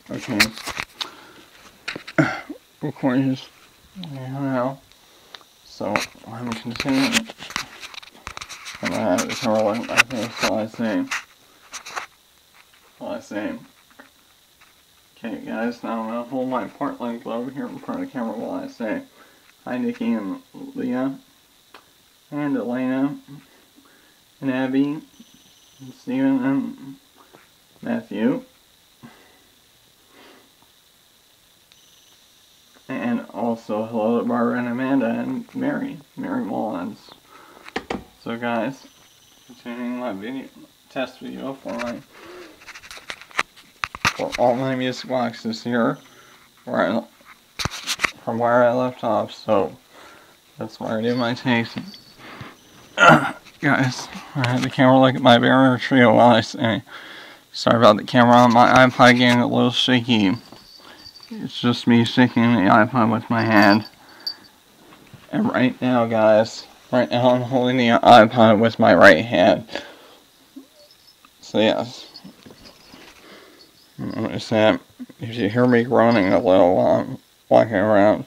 Okay. Recording now. So I'm continuing. And I have to tell I think what I say. Okay, guys, now I'm gonna hold my Portland globe here in front of the camera while I say hi, Nikki and Leah, and Elena, and Abby, and Steven, and Matthew. And also hello to Barbara and Amanda and Mary Mullins. So guys, continuing my test video for all my music boxes here, from where I left off. So that's where I do my takes. Guys, I had the camera look at my barrier trio while I say. Sorry about the camera on my iPod getting a little shaky. It's just me shaking the iPod with my hand. And right now, guys, I'm holding the iPod with my right hand. So yes, I'm gonna say if you hear me groaning a little while I'm walking around,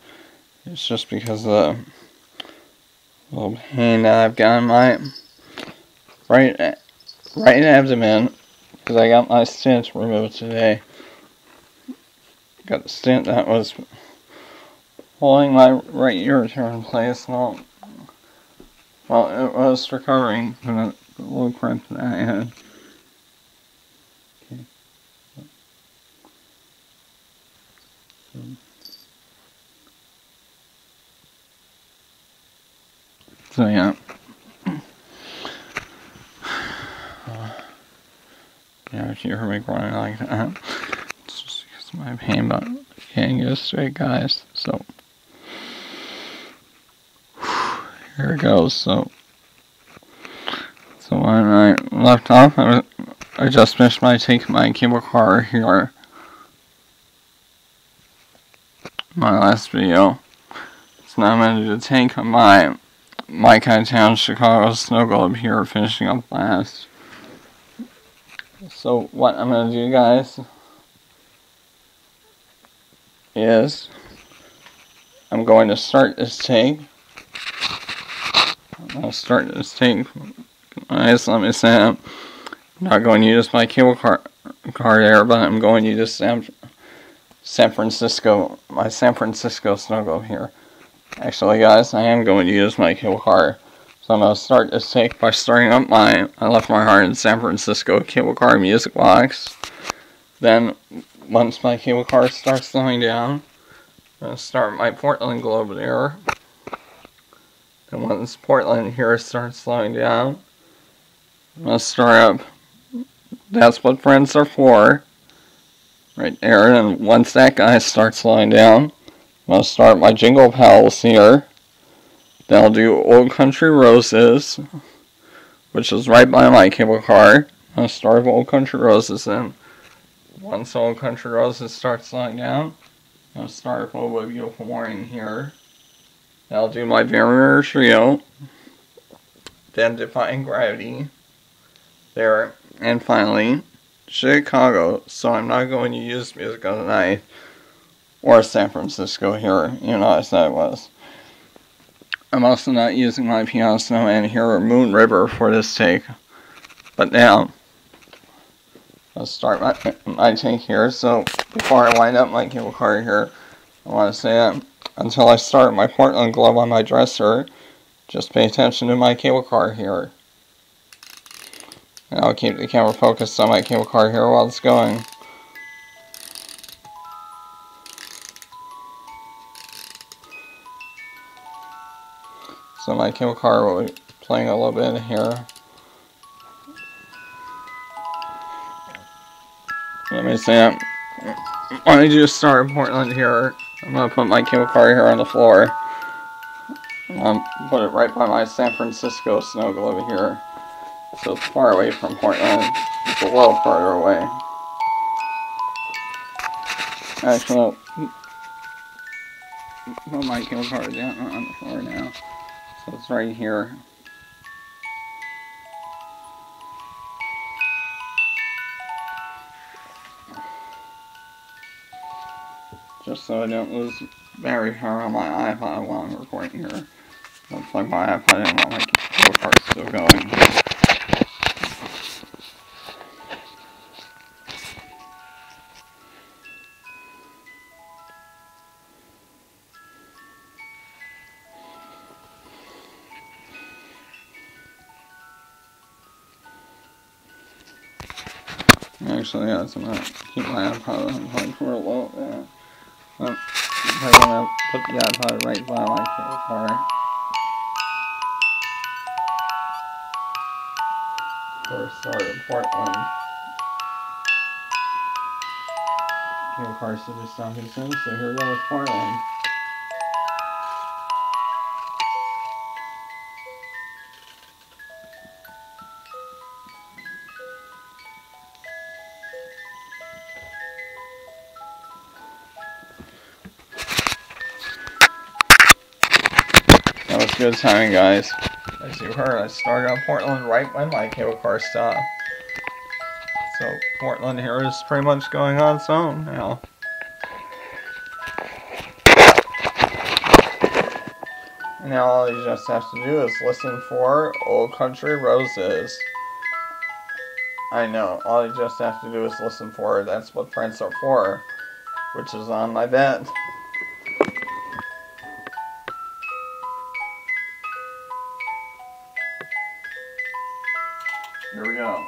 it's just because of the little pain that I've got in my right abdomen, because I got my stent removed today. Got the stent that was holding my right ureter in place. Well, it was recovering from the little cramp that I had. Okay. So yeah. Yeah, if you heard me growing like that, it's just because of my pain, but I can't get it straight, guys. So here it goes. So when I left off, I just finished my cable car here. My last video. So now I'm going to take my kind of town Chicago snow globe here, finishing up last. So what I'm going to do, guys, is I'm going to start this take. Nice, let me say I'm not going to use my cable car there, but I'm going to use my San Francisco snow globe here. Actually, guys, I am going to use my cable car. So I'm going to start this take by starting up I Left My Heart in San Francisco cable car music box. Then, once my cable car starts slowing down, I'm going to start my Portland globe there. And once Portland here starts slowing down, I'm going to start up That's What Friends Are For, right there. And once that guy starts slowing down, I'm going to start my Jingle Pals here. Then I'll do Old Country Roses, which is right by my cable car. I'll start Old Country Roses in. Once Old Country Roses starts slowing down, I'll start What a Beautiful Morning here. Then I'll do my Barrier Trio. Then Defying Gravity there. And finally, Chicago. So I'm not going to use Music of the Night or San Francisco here, I said it was. I'm also not using my Piano Snowman here or Moon River for this take. But now, let's start my take here. So, before I wind up my cable car here, I want to say that until I start my Portland globe on my dresser, just pay attention to my cable car here. And I'll keep the camera focused on my cable car here while it's going. So my cable car will be playing a little bit here. Let me see it. When I do start Portland here, I'm going to put my cable car here on the floor. I'll put it right by my San Francisco snow globe here. So it's far away from Portland. It's a little farther away. Actually, I'll put my cable car down on the floor now. So it's right here. just so I don't lose battery power on my iPod while I'm recording here. Looks like my iPod and my cable card's still going. Actually, yes, I'm gonna keep my iPod unplugged for a little bit. I'm gonna put the iPod right by my cable car. Or start in Portland. Cable car should be stopping soon, so here we go with Portland. That was good timing, guys. As you heard, I started on Portland right when my cable car stopped. So Portland here is pretty much going on its own now. And now all you just have to do is listen for Old Country Roses. I know, all you just have to do is listen for That's What Friends Are For, which is on my bed. Here we go.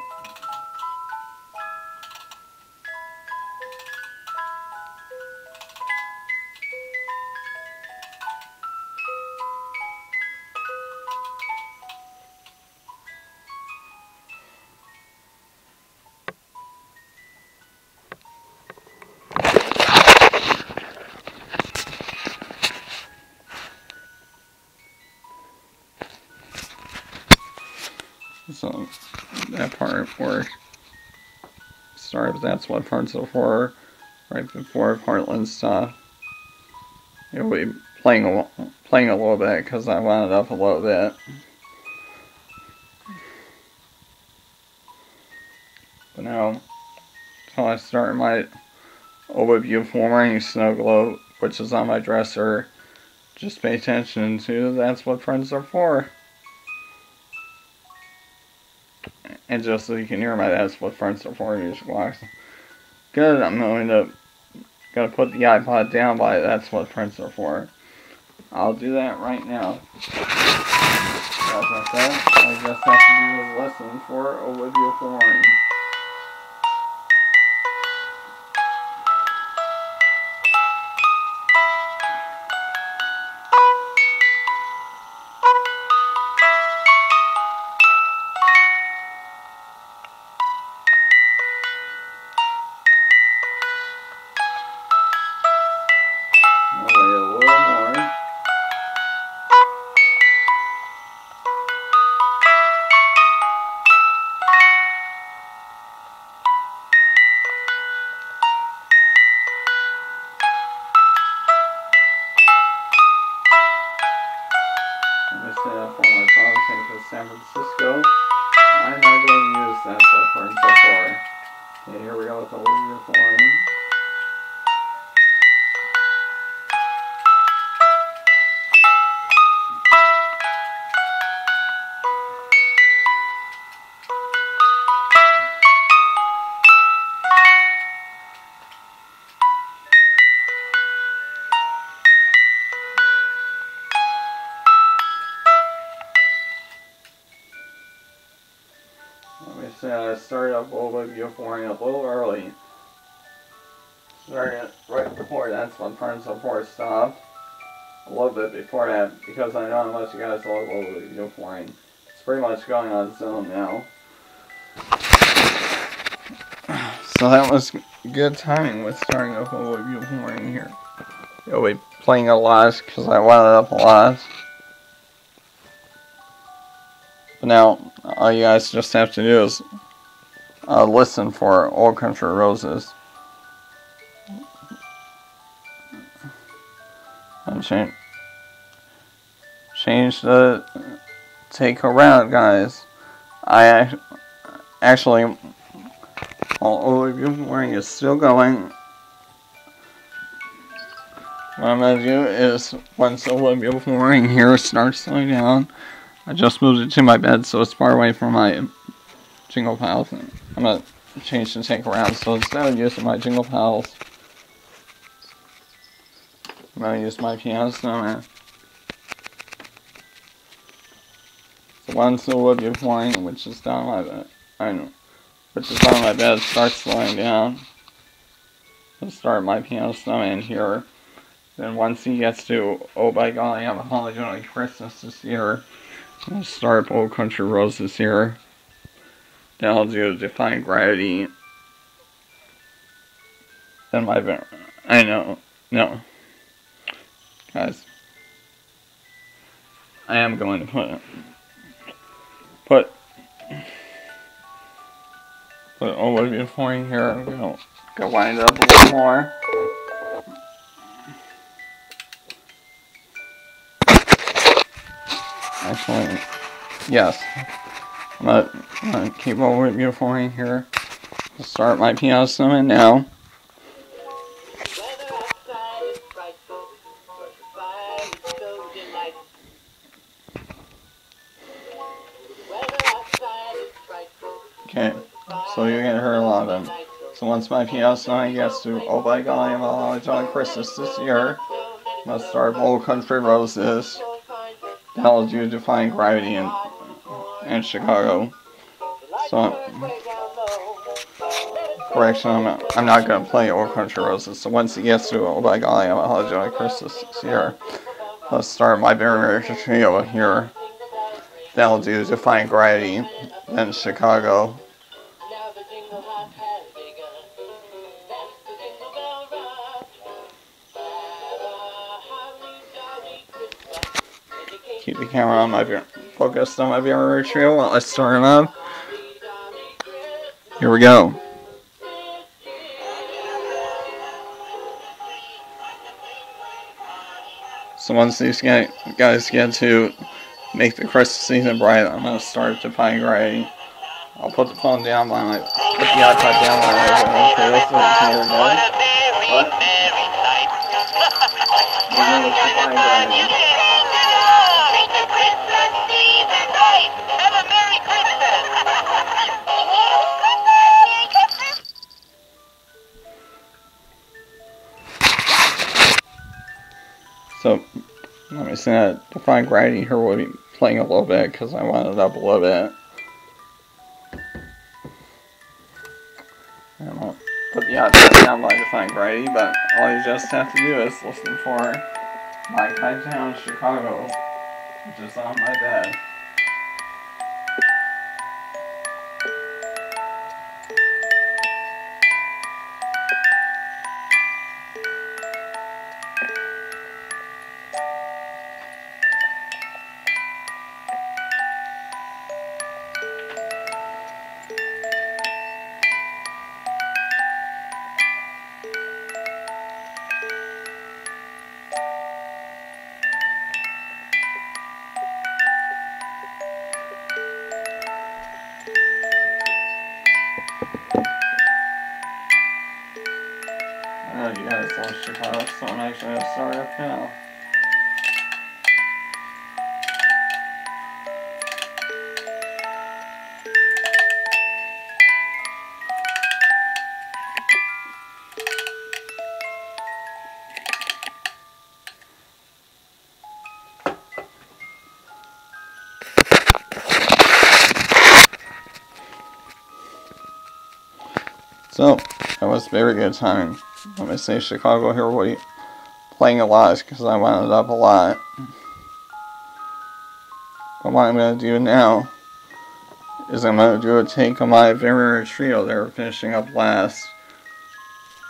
So that part where started with That's What Friends Are For, right before Portland stopped. It'll be playing a little bit because I wound it up a little bit. But now, until I start my overview for morning snow globe, which is on my dresser, just pay attention to That's What Friends Are For. And just so you can hear my That's What Friends Are For music box. Good, I'm gonna put the iPod down by That's What Friends Are For. I'll do that right now. As I said, all I just have to do is listen for Olivia Thorne. San Francisco. I'm not going to use That's What Friends Are For. Okay, here we go with Olivia Thorne. I started up Olivia Thorne a little early. Started right before That's What Friends Are For stopped. A little bit before that, because I know how much you guys love Olivia Thorne. It's pretty much going on its own now. So that was good timing with starting up Olivia Thorne here. You'll be playing a lot because I wound it up a lot. But now, all you guys just have to do is listen for Old Country Roses. And change the take around, guys. I actually, Olivia Thorne is still going. what I'm going to do is, once the Olivia flooring here starts slowing down, I just moved it to my bed so it's far away from my jingle pals. I'm going to change the take around, so instead of using my jingle pals, I'm going to use my piano snowman. So once the Olivia flooring, which is down my bed, starts slowing down, I'll start my piano snowman here. Then once he gets to, oh by golly, I'm a holiday on Christmas this year, I'll start Old Country Roses here. Then I'll do Defying Gravity. Then no. Guys. I am going to put Olivia flooring here. I'm going to wind it up a little more. Actually, yes. I'm gonna keep Olivia flooring here. I'll start my piano snowman now. Okay, so you're gonna hear a lot of them. So once my piano snowman gets to, oh by golly, I'm a holiday on Christmas this year, I'm gonna start Old Country Roses. That'll do Defying Gravity in Chicago. So, correction, I'm not going to play Old Country Roses. So once it gets to, oh by golly, I'm a holiday on Christmas this year, let's start my Barrier Trio here. That'll do Defying Gravity in Chicago. Keep the camera on focused on my Barrier Trio while I start him up. Here we go. So once these guys get to Make the Christmas Season Bright, I'm going to start Defying Gravity. I'll put the phone down put the iPod down while I play this. Here we go. What? Defying Gravity. So, let me say that Defying Gravity here will be playing a little bit because I wound it up a little bit. I won't put the iPad down by Defying Gravity, but all you just have to do is listen for My Town Chicago, which is on my bed. I know you guys love Chicago, so I'm actually going to start up now. So, that was very good timing. Let me say Chicago here will be playing a lot because I wound it up a lot. But what I'm going to do now is I'm going to do a take on my Barrier Trio. They're finishing up last.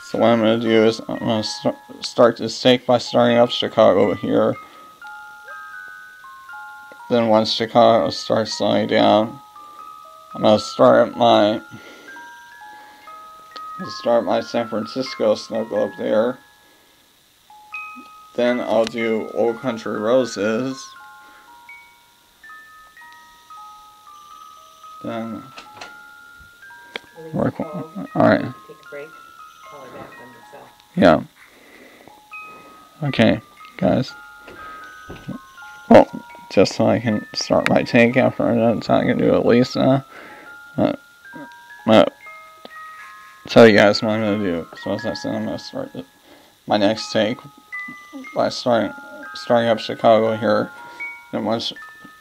So what I'm going to do is I'm going to start this take by starting up Chicago here. Then once Chicago starts slowing down, I'm going to start my San Francisco Snow Globe there. Then I'll do Old Country Roses. Then alright. Take a break. Call her back on yourself. Yeah. Okay, guys. Well, just so I can start my take after I'm done talking to Elisa, I'm gonna tell you guys what I'm gonna do. So as I said, I'm gonna start my next take by starting up Chicago here. Then once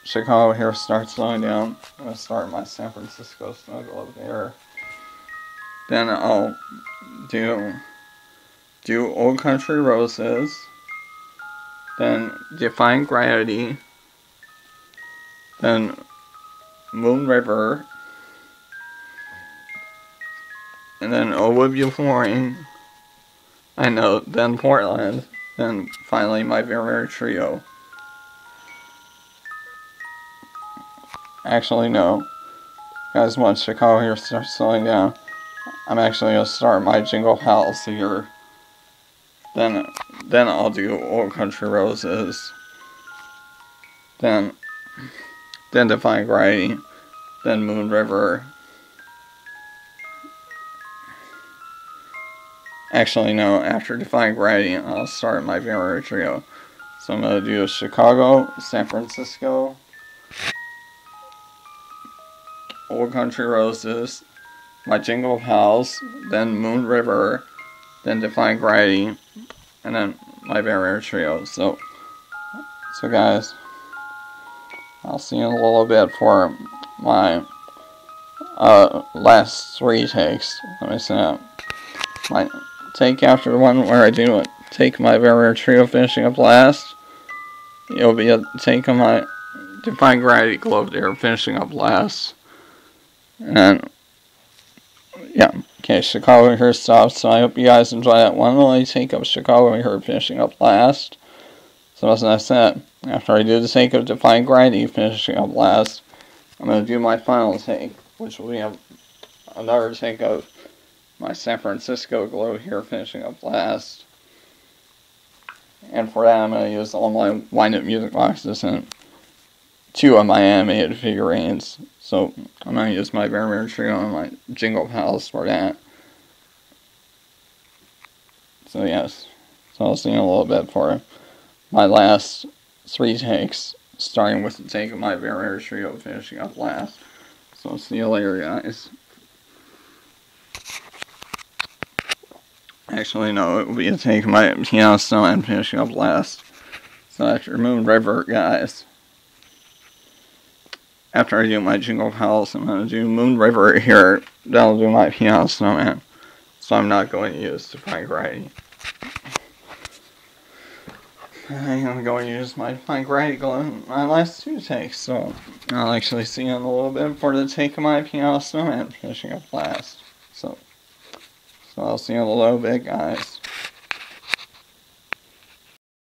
Chicago here starts slowing down, I'm gonna start my San Francisco snow globe there. Then I'll do Old Country Roses. Then Defying Gravity. Then Moon River. And then Olivia Flooring. I know, then Portland. Then finally my Very Trio. Actually, no. Guys, once Chicago here starts slowing down, I'm actually going to start my Jingle Pals here. Then I'll do Old Country Roses. Then Defying Gravity. Then Moon River. Actually, no. After Defying Gravity, I'll start my Very Trio. So I'm going to do Chicago, San Francisco, Old Country Roses, my Jingle Pals, then Moon River, then Defying Gravity, and then my Very Trio. So guys, I'll see you in a little bit for my last 3 takes. Let me see my take after the one where I do take my Very Trio finishing up last. It'll be a take on my Defying Gravity Globe there finishing up last. And yeah, okay, Chicago here stops. So I hope you guys enjoy that one. Only take of Chicago here finishing up last. So as I said, after I do the take of Defying Gravity finishing up last, I'm going to do my final take, which will be another take of my San Francisco Globe here finishing up last. And for that, I'm going to use all my wind-up music boxes and 2 of my animated figurines. So I'm going to use my Very Trio and my Jingle Pals for that. So yes, so I'll see you in a little bit for my last 3 takes, starting with the take of my Very Trio finishing up last. So I'll see you later, guys. Actually, no, it will be a take of my Piano Snowman finishing up last. So after Moon River, guys. After I do my Jingle Pals, I'm going to do Moon River here. Then I'll do my Piano Snowman. So I'm not going to use Defying Gravity. I'm going to use my Defying Gravity Globe in my last 2 takes. So I'll actually see you in a little bit for the take of my Piano Snowman finishing up last. So I'll see you in a little bit, guys.